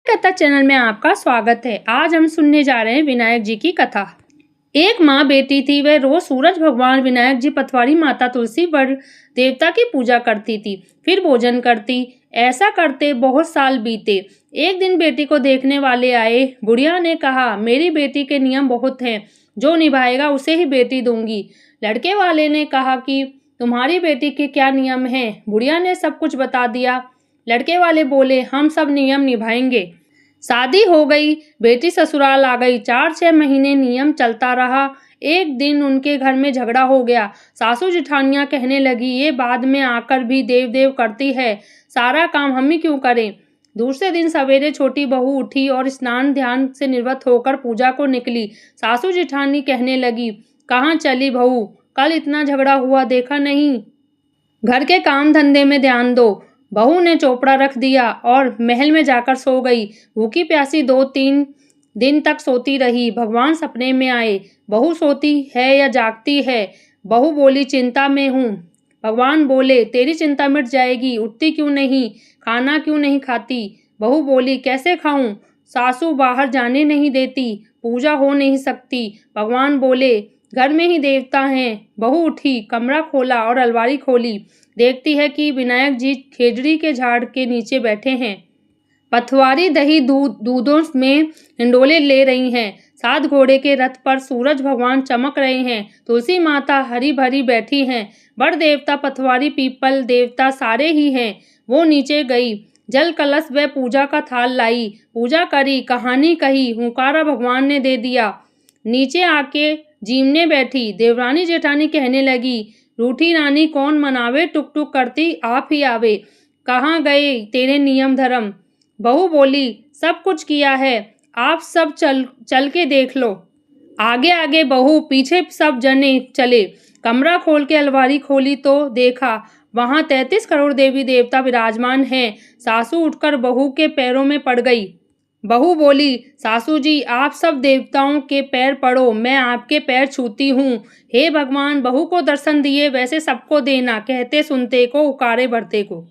कथा चैनल में आपका स्वागत है। आज हम सुनने जा रहे हैं विनायक जी की कथा। एक माँ बेटी थी। वह रोज सूरज भगवान, विनायक जी, पथवारी माता, तुलसी वर देवता की पूजा करती थी, फिर भोजन करती। ऐसा करते बहुत साल बीते। एक दिन बेटी को देखने वाले आए। बुढ़िया ने कहा, मेरी बेटी के नियम बहुत हैं, जो निभाएगा उसे ही बेटी दूंगी। लड़के वाले ने कहा कि तुम्हारी बेटी के क्या नियम हैं? बुढ़िया ने सब कुछ बता दिया। लड़के वाले बोले, हम सब नियम निभाएंगे। शादी हो गई, बेटी ससुराल आ गई। 4-6 महीने नियम चलता रहा। एक दिन उनके घर में झगड़ा हो गया। सासू जिठानियां कहने लगी, ये बाद में आकर भी देव देव करती है, सारा काम हम ही क्यों करें? दूसरे दिन सवेरे छोटी बहू उठी और स्नान ध्यान से निवृत्त होकर पूजा को निकली। सासू जिठानी कहने लगी, कहाँ चली बहू? कल इतना झगड़ा हुआ देखा नहीं? घर के काम धंधे में ध्यान दो। बहू ने चोपड़ा रख दिया और महल में जाकर सो गई। भूखी प्यासी 2-3 दिन तक सोती रही। भगवान सपने में आए। बहू सोती है या जागती है? बहू बोली, चिंता में हूँ। भगवान बोले, तेरी चिंता मिट जाएगी, उठती क्यों नहीं? खाना क्यों नहीं खाती? बहू बोली, कैसे खाऊं? सासू बाहर जाने नहीं देती, पूजा हो नहीं सकती। भगवान बोले, घर में ही देवता हैं। बहू उठी, कमरा खोला और अलमारी खोली। देखती है कि विनायक जी खेजड़ी के झाड़ के नीचे बैठे हैं। पथवारी दही दूधों में हिंडोले ले रही हैं। 7 घोड़े के रथ पर सूरज भगवान चमक रहे हैं। तुलसी माता हरी भरी बैठी हैं। बड़ देवता, पथवारी, पीपल देवता सारे ही हैं। वो नीचे गई, जल कलश व पूजा का थाल लाई, पूजा करी, कहानी कही, हुंकारा भगवान ने दे दिया। नीचे आके जीमने बैठी। देवरानी जेठानी कहने लगी, रूठी रानी कौन मनावे, टुक टुक करती आप ही आवे। कहाँ गए तेरे नियम धर्म? बहू बोली, सब कुछ किया है, आप सब चल के देख लो। आगे आगे बहू, पीछे सब जने चले। कमरा खोल के अलमारी खोली तो देखा, वहां 33 करोड़ देवी देवता विराजमान हैं। सासू उठकर बहू के पैरों में पड़ गई। बहू बोली, सासू जी, आप सब देवताओं के पैर पड़ो, मैं आपके पैर छूती हूँ। हे भगवान, बहू को दर्शन दिए वैसे सबको देना, कहते सुनते को, उकारे भरते को।